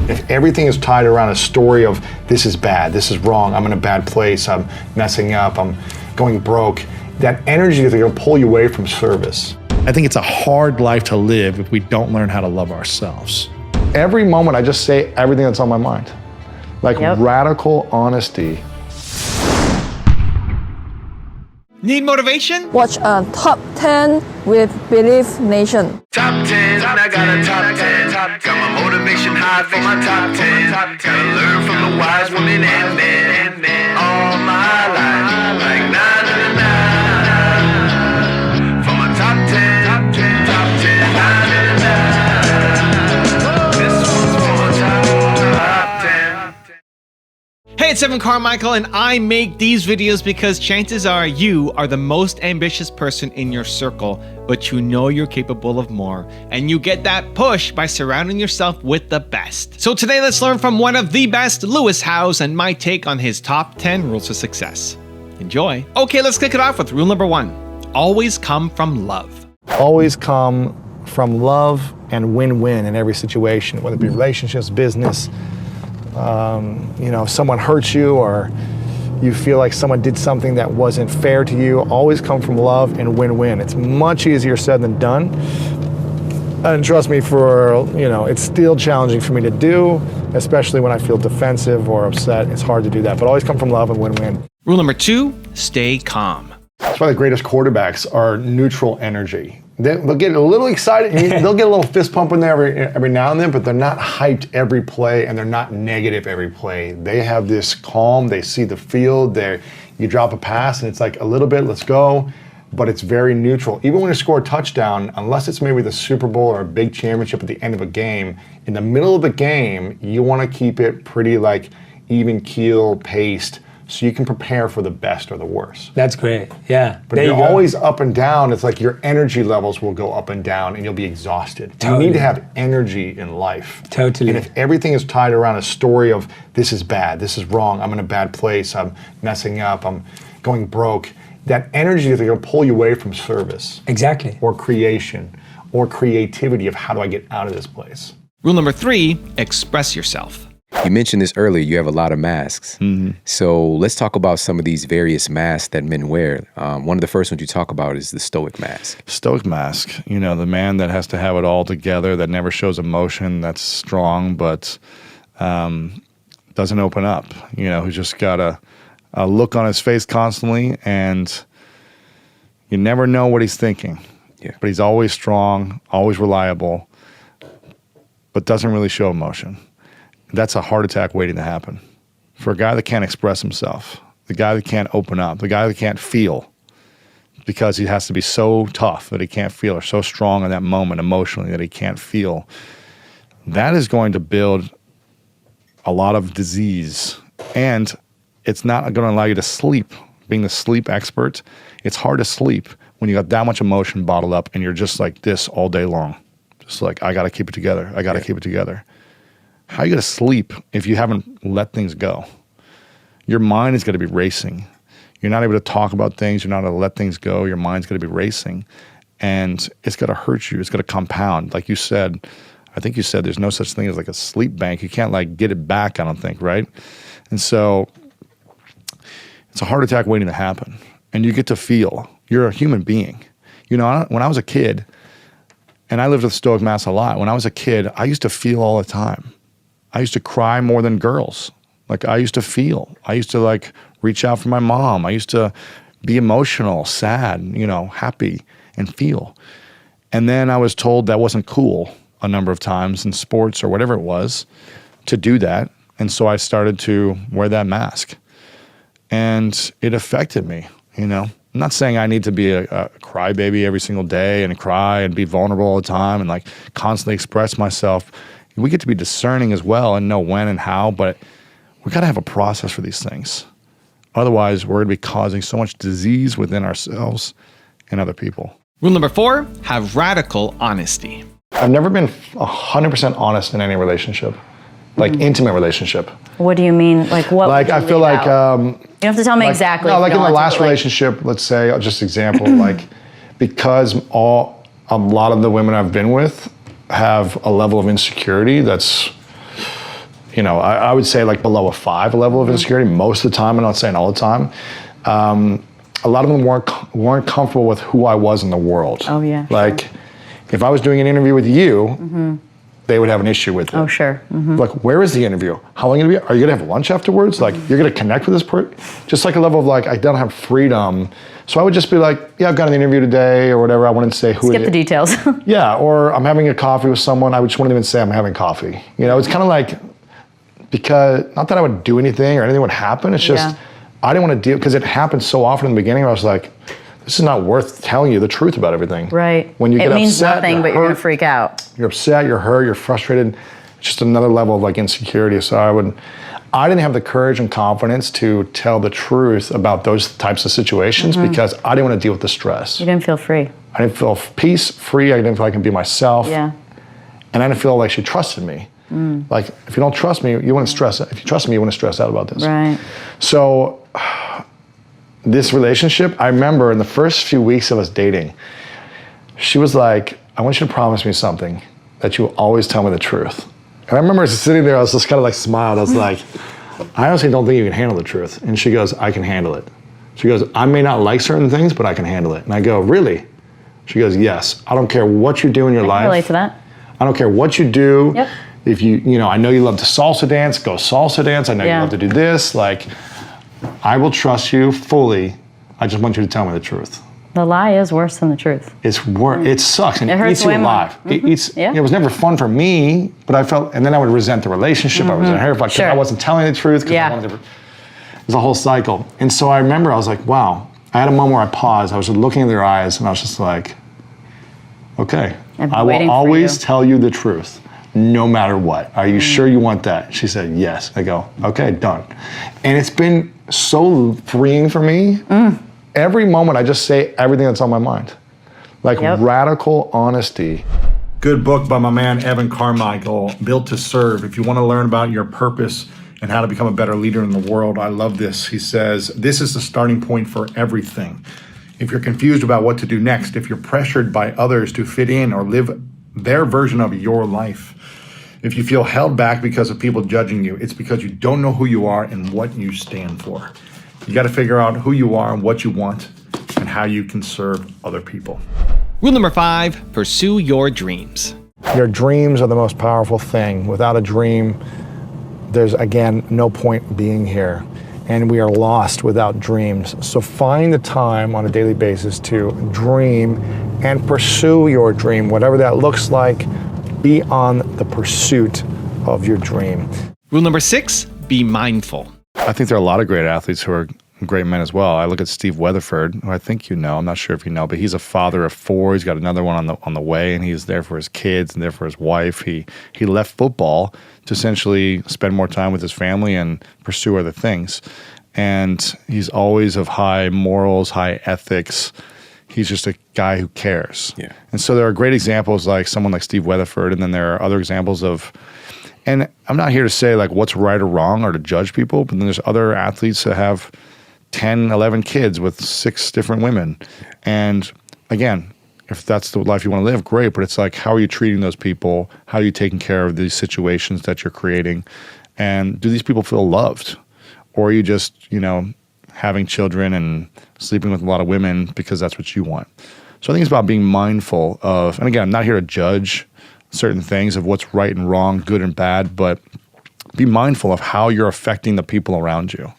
If everything is tied around a story of this is bad, this is wrong, I'm in a bad place, I'm messing up, I'm going broke, that energy is going to pull you away from service. I think it's a hard life to live if we don't learn how to love ourselves. Every moment I just say everything that's on my mind. Like radical honesty. Need motivation? Watch a Top 10 with Believe Nation. Top 10, I got a top 10. Got my motivation high for my top 10. Gotta learn from the wise women and men. All my life, like 9 and 9. For my top 10, top 10, 9 and 9. This one's for my top 10. Hey, it's Carmichael, and I make these videos because chances are you are the most ambitious person in your circle, but you know you're capable of more, and you get that push by surrounding yourself with the best. So today, let's learn from one of the best, Lewis Howes, and my take on his top 10 rules for success. Enjoy. Okay, let's kick it off with rule number 1. Always come from love. Always come from love and win-win in every situation, whether it be relationships, business. If someone hurts you or you feel like someone did something that wasn't fair to you, always come from love and win-win. It's much easier said than done. And trust me, it's still challenging for me to do, especially when I feel defensive or upset. It's hard to do that, but always come from love and win-win. Rule number 2, stay calm. That's why the greatest quarterbacks are neutral energy. They'll get a little excited, they'll get a little fist pump in there every now and then, but they're not hyped every play and they're not negative every play. They have this calm, they see the field, you drop a pass and it's like a little bit, let's go, but it's very neutral. Even when you score a touchdown, unless it's maybe the Super Bowl or a big championship at the end of a game, in the middle of the game, you want to keep it pretty like even keel paced, so you can prepare for the best or the worst. That's great, yeah. But if you're always up and down, it's like your energy levels will go up and down and you'll be exhausted. Totally. You need to have energy in life. Totally. And if everything is tied around a story of this is bad, this is wrong, I'm in a bad place, I'm messing up, I'm going broke, that energy is going to pull you away from service. Exactly. Or creation, or creativity of how do I get out of this place. Rule number 3, express yourself. You mentioned this earlier, you have a lot of masks. Mm-hmm. So let's talk about some of these various masks that men wear. One of the first ones you talk about is the stoic mask. Stoic mask, the man that has to have it all together, that never shows emotion, that's strong, but doesn't open up, who's just got a look on his face constantly, and you never know what he's thinking. Yeah. But he's always strong, always reliable, but doesn't really show emotion. That's a heart attack waiting to happen. For a guy that can't express himself, the guy that can't open up, the guy that can't feel, because he has to be so tough that he can't feel, or so strong in that moment emotionally that he can't feel, that is going to build a lot of disease. And it's not going to allow you to sleep. Being the sleep expert, it's hard to sleep when you got that much emotion bottled up and you're just like this all day long. Just like, I got to keep it together. I got to keep it together. How are you going to sleep if you haven't let things go? Your mind is going to be racing. You're not able to talk about things. You're not able to let things go. Your mind's going to be racing. And it's going to hurt you. It's going to compound. Like you said, I think you said there's no such thing as like a sleep bank. You can't like get it back, I don't think, right? And so it's a heart attack waiting to happen. And you get to feel. You're a human being. When I was a kid, and I lived with stoic mask a lot. When I was a kid, I used to feel all the time. I used to cry more than girls. Like I used to feel. I used to like reach out for my mom. I used to be emotional, sad, happy, and feel. And then I was told that wasn't cool a number of times in sports or whatever it was to do that. And so I started to wear that mask. And it affected me, I'm not saying I need to be a crybaby every single day and cry and be vulnerable all the time and like constantly express myself. We get to be discerning as well and know when and how, but we got to have a process for these things. Otherwise, we're going to be causing so much disease within ourselves and other people. Rule number 4, have radical honesty. I've never been 100% honest in any relationship, like intimate relationship. What do you mean? Like what? Like I feel like you don't have to tell me exactly. No, like in the last relationship, let's say, just example, like because a lot of the women I've been with have a level of insecurity that's I would say like below a 5 level of insecurity most of the time. I'm not saying all the time. A lot of them weren't comfortable with who I was in the world. Oh, yeah. Like, sure. if I was doing an interview with you, they would have an issue with it. Oh, sure. Like, where is the interview? How long are you gonna be? Are you gonna have lunch afterwards? Like, you're gonna connect with this person? Just like a level of like, I don't have freedom. So I would just be like, yeah, I've got an interview today or whatever. I wanted to say who Skip the details. Yeah, or I'm having a coffee with someone. I just wouldn't even say I'm having coffee. It's kind of like, because, not that I would do anything or anything would happen. It's just, I didn't want to deal, because it happened so often in the beginning where I was like, this is not worth telling you the truth about everything. Right. When you get it means upset, nothing, but you're going to freak out. You're upset, you're hurt, you're frustrated. It's just another level of like insecurity. So I didn't have the courage and confidence to tell the truth about those types of situations because I didn't want to deal with the stress. You didn't feel free. I didn't feel peace, free. I didn't feel like I can be myself. Yeah. And I didn't feel like she trusted me. Like, if you don't trust me, you wouldn't stress. If you trust me, you wouldn't stress out about this. Right. So this relationship, I remember in the first few weeks of us dating, she was like, I want you to promise me something, that you will always tell me the truth. And I remember sitting there, I was just kind of like smiled. I was like, I honestly don't think you can handle the truth. And she goes, I can handle it. She goes, I may not like certain things, but I can handle it. And I go, really? She goes, yes. I don't care what you do in your life. I relate to that. I don't care what you do. Yep. If I know you love to salsa dance, go salsa dance. I know you love to do this. Like, I will trust you fully. I just want you to tell me the truth. The lie is worse than the truth. It's worse. It sucks and it hurts eats you way more. alive. It eats. Yeah. It was never fun for me, but I felt, and then I would resent the relationship. I would resent her because I wasn't telling the truth. I wanted to, it was a whole cycle. And so I remember I was like, wow. I had a moment where I paused. I was just looking in their eyes, and I was just like, okay, I will always tell you the truth, no matter what. Are you sure you want that? She said, yes. I go, okay, done. And it's been so freeing for me. Every moment I just say everything that's on my mind. Like radical honesty. Good book by my man, Evan Carmichael, Built to Serve. If you want to learn about your purpose and how to become a better leader in the world, I love this. He says, this is the starting point for everything. If you're confused about what to do next, if you're pressured by others to fit in or live their version of your life, if you feel held back because of people judging you, it's because you don't know who you are and what you stand for. You got to figure out who you are and what you want and how you can serve other people. Rule number 5, pursue your dreams. Your dreams are the most powerful thing. Without a dream, there's, again, no point being here. And we are lost without dreams. So find the time on a daily basis to dream and pursue your dream, whatever that looks like. Be on the pursuit of your dream. Rule number 6, be mindful. I think there are a lot of great athletes who are great men as well. I look at Steve Weatherford, who I think you know. I'm not sure if you know, but he's a father of 4. He's got another one on the way, and he's there for his kids and there for his wife. He left football to essentially spend more time with his family and pursue other things. And he's always of high morals, high ethics. He's just a guy who cares. Yeah. And so there are great examples like someone like Steve Weatherford, and then there are other examples of, and I'm not here to say like what's right or wrong or to judge people, but then there's other athletes that have 10, 11 kids with 6 different women. And again, if that's the life you want to live, great. But it's like, how are you treating those people? How are you taking care of these situations that you're creating? And do these people feel loved? Or are you just, having children and sleeping with a lot of women because that's what you want? So I think it's about being mindful of, and again, I'm not here to judge certain things of what's right and wrong, good and bad, but be mindful of how you're affecting the people around you.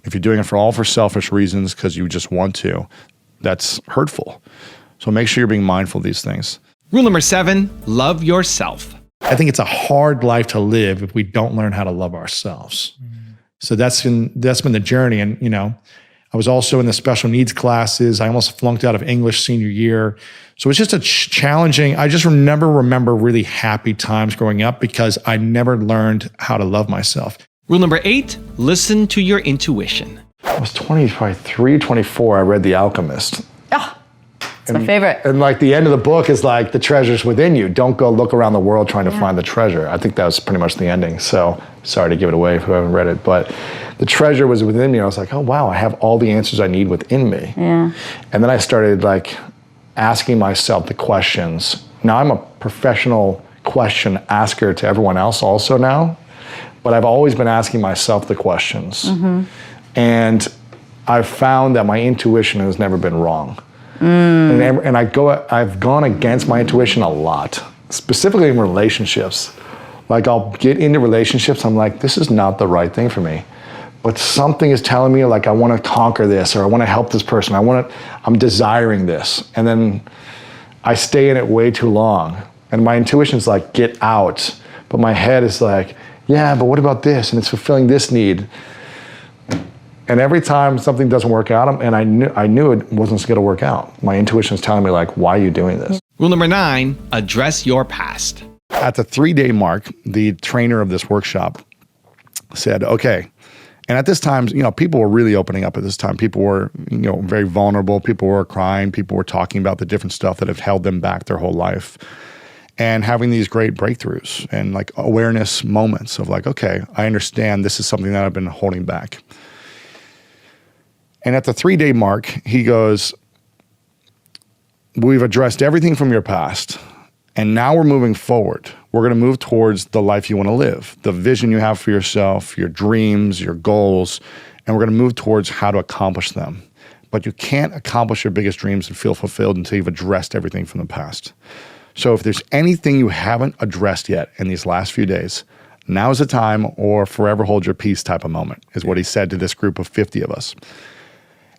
If you're doing it for selfish reasons because you just want to, that's hurtful. So make sure you're being mindful of these things. Rule number 7, love yourself. I think it's a hard life to live if we don't learn how to love ourselves. So that's been the journey. And, I was also in the special needs classes. I almost flunked out of English senior year. So it's just a challenging, I just never remember really happy times growing up because I never learned how to love myself. Rule number 8, listen to your intuition. I was 23, 24, I read The Alchemist. Oh, it's my favorite. And like the end of the book is like, the treasure's within you. Don't go look around the world trying to find the treasure. I think that was pretty much the ending. So sorry to give it away if you haven't read it, but the treasure was within me. I was like, oh wow, I have all the answers I need within me. Yeah. And then I started like asking myself the questions. Now I'm a professional question asker to everyone else also now, but I've always been asking myself the questions. And I've found that my intuition has never been wrong. And I've gone against my intuition a lot, specifically in relationships. Like I'll get into relationships, I'm like, this is not the right thing for me. But something is telling me like I want to conquer this, or I want to help this person. I'm desiring this. And then I stay in it way too long. And my intuition's like, get out. But my head is like, yeah, but what about this? And it's fulfilling this need. And every time something doesn't work out, and I knew it wasn't going to work out. My intuition is telling me like, why are you doing this? Rule number 9, address your past. At the 3-day mark, the trainer of this workshop said, okay. And at this time, people were really opening up at this time. People were, very vulnerable. People were crying. People were talking about the different stuff that have held them back their whole life. And having these great breakthroughs and like awareness moments of like, okay, I understand this is something that I've been holding back. And at the 3-day mark, he goes, we've addressed everything from your past. And now we're moving forward. We're going to move towards the life you want to live, the vision you have for yourself, your dreams, your goals, and we're going to move towards how to accomplish them. But you can't accomplish your biggest dreams and feel fulfilled until you've addressed everything from the past. So if there's anything you haven't addressed yet in these last few days, now's the time, or forever hold your peace type of moment, is what he said to this group of 50 of us.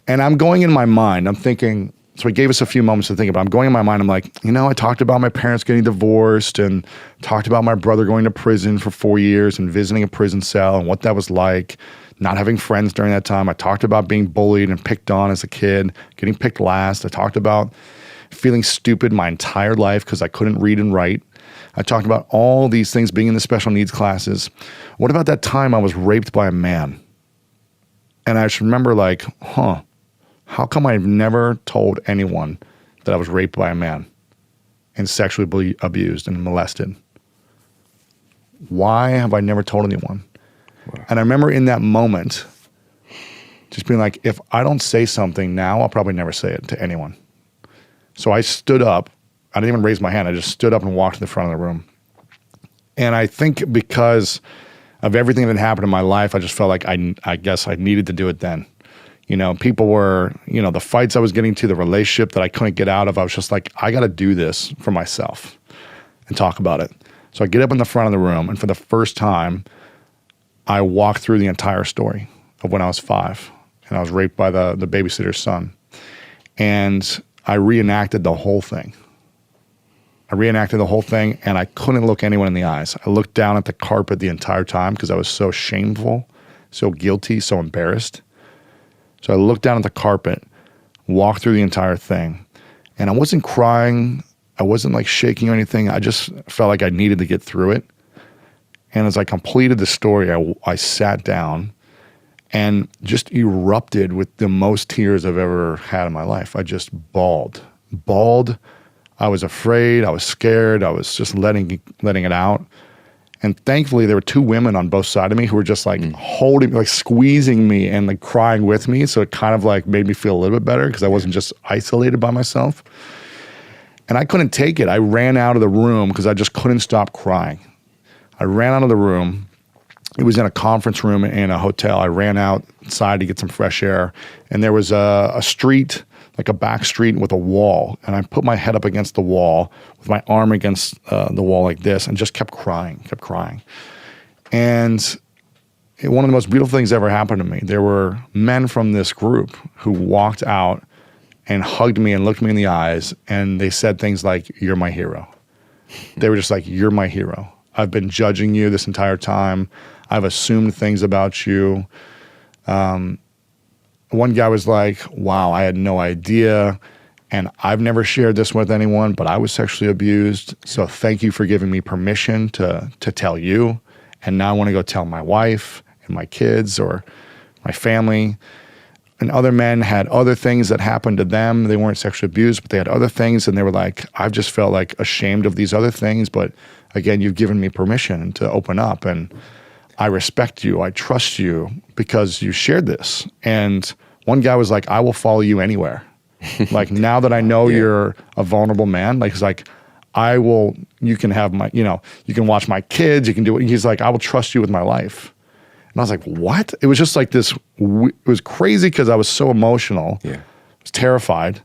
And I'm going in my mind, I'm thinking, so he gave us a few moments to think about. I'm going in my mind, I'm like, I talked about my parents getting divorced and talked about my brother going to prison for 4 years and visiting a prison cell and what that was like, not having friends during that time. I talked about being bullied and picked on as a kid, getting picked last. I talked about feeling stupid my entire life because I couldn't read and write. I talked about all these things being in the special needs classes. What about that time I was raped by a man? And I just remember like, how come I've never told anyone that I was raped by a man and sexually abused and molested? Why have I never told anyone? Wow. And I remember in that moment just being like, if I don't say something now, I'll probably never say it to anyone. So I stood up. I didn't even raise my hand. I just stood up and walked to the front of the room. And I think because of everything that happened in my life, I just felt like I guess I needed to do it then. People were, the fights I was getting to, the relationship that I couldn't get out of, I was just like, I got to do this for myself and talk about it. So I get up in the front of the room, and for the first time, I walked through the entire story of when I was 5, and I was raped by the babysitter's son. And I reenacted the whole thing. And I couldn't look anyone in the eyes. I looked down at the carpet the entire time because I was so shameful, so guilty, so embarrassed. So I looked down at the carpet, walked through the entire thing, and I wasn't crying. I wasn't like shaking or anything. I just felt like I needed to get through it. And as I completed the story, I sat down and just erupted with the most tears I've ever had in my life. I just bawled. I was afraid. I was scared. I was just letting it out. And thankfully, there were 2 women on both sides of me who were just like holding, like squeezing me and like crying with me. So it kind of like made me feel a little bit better because I wasn't just isolated by myself. And I couldn't take it. I ran out of the room because I just couldn't stop crying. I ran out of the room. It was in a conference room in a hotel. I ran outside to get some fresh air. And there was a street, like a back street with a wall. And I put my head up against the wall with my arm against the wall like this and just kept crying. And one of the most beautiful things ever happened to me. There were men from this group who walked out and hugged me and looked me in the eyes. And they said things like, "You're my hero." They were just like, "You're my hero. I've been judging you this entire time. I've assumed things about you." One guy was like, "Wow, I had no idea. And I've never shared this with anyone, but I was sexually abused. So thank you for giving me permission to tell you. And now I want to go tell my wife and my kids or my family." And other men had other things that happened to them. They weren't sexually abused, but they had other things. And they were like, "I've just felt like ashamed of these other things. But again, you've given me permission to open up. And I respect you. I trust you because you shared this." And one guy was like, "I will follow you anywhere." Like, now that I know you're a vulnerable man, like, it's like, you can have my, you can watch my kids, you can do it. He's like, I will trust you with my life. And I was like, what? It was just like this, it was crazy because I was so emotional. Yeah. I was terrified,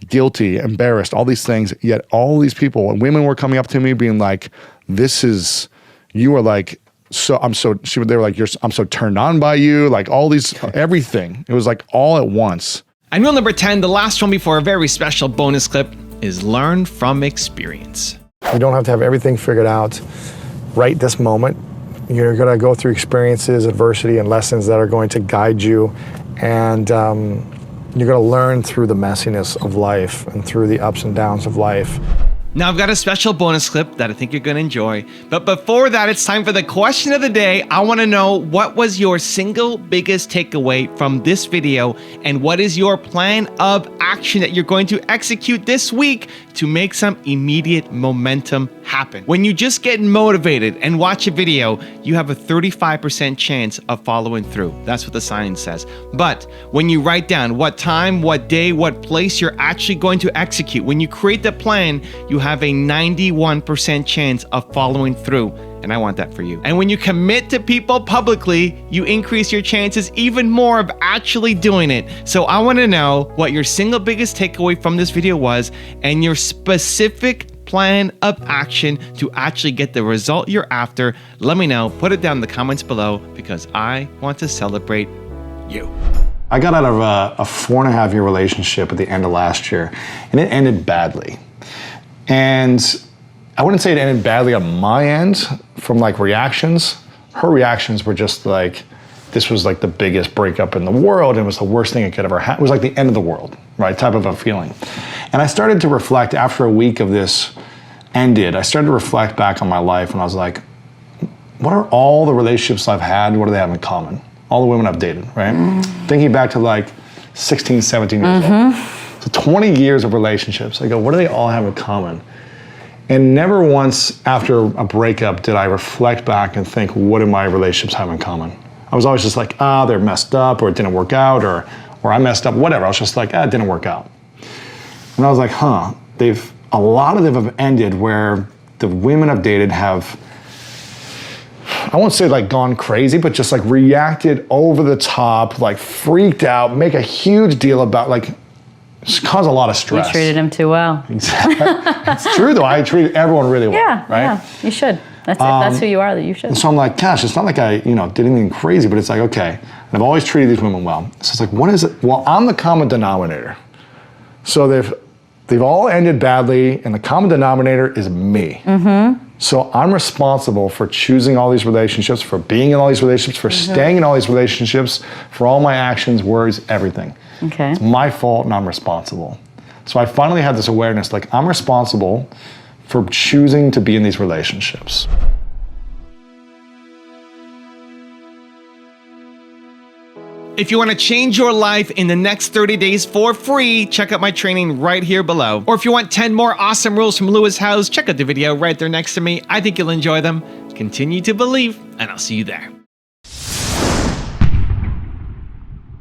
guilty, embarrassed, all these things. Yet all these people, and women were coming up to me being like, you are like, they were like, I'm so turned on by you, like all these, everything. It was like all at once. And rule number 10, the last one before a very special bonus clip, is learn from experience. You don't have to have everything figured out right this moment. You're going to go through experiences, adversity, and lessons that are going to guide you. And you're going to learn through the messiness of life and through the ups and downs of life. Now I've got a special bonus clip that I think you're going to enjoy. But before that, it's time for the question of the day. I want to know, what was your single biggest takeaway from this video? And what is your plan of action that you're going to execute this week to make some immediate momentum happen? When you just get motivated and watch a video, you have a 35% chance of following through. That's what the science says. But when you write down what time, what day, what place you're actually going to execute, when you create the plan, you have a 91% chance of following through. And I want that for you. And when you commit to people publicly, you increase your chances even more of actually doing it. So I want to know what your single biggest takeaway from this video was and your specific plan of action to actually get the result you're after. Let me know. Put it down in the comments below because I want to celebrate you. I got out of a 4.5-year relationship at the end of last year, and it ended badly. And I wouldn't say it ended badly on my end from like reactions. Her reactions were just like, this was like the biggest breakup in the world. It was the worst thing it could ever happen. It was like the end of the world, right? Type of a feeling. And I started to reflect after a week of this ended, I started to reflect back on my life and I was like, what are all the relationships I've had? What do they have in common? All the women I've dated, right? Thinking back to like 16, 17 years old. So 20 years of relationships. I go, what do they all have in common? And never once after a breakup did I reflect back and think, what do my relationships have in common? I was always just like, they're messed up, or it didn't work out, or I messed up, whatever. I was just like, it didn't work out. And I was like, a lot of them have ended where the women I've dated have, I won't say like gone crazy, but just like reacted over the top, like freaked out, make a huge deal about, like, cause a lot of stress. You treated him too well. Exactly. It's true though, I treated everyone really well, Yeah, right? yeah, you should. That's if that's who you are, that you should. And so I'm like, gosh, it's not like I, did anything crazy, but it's like, okay, and I've always treated these women well. So it's like, what is it? Well, I'm the common denominator. So they've all ended badly, and the common denominator is me. So I'm responsible for choosing all these relationships, for being in all these relationships, for staying in all these relationships, for all my actions, words, everything. Okay. It's my fault and I'm responsible. So I finally had this awareness, like I'm responsible for choosing to be in these relationships. If you want to change your life in the next 30 days for free, check out my training right here below. Or if you want 10 more awesome rules from Lewis Howes, check out the video right there next to me. I think you'll enjoy them. Continue to believe, and I'll see you there.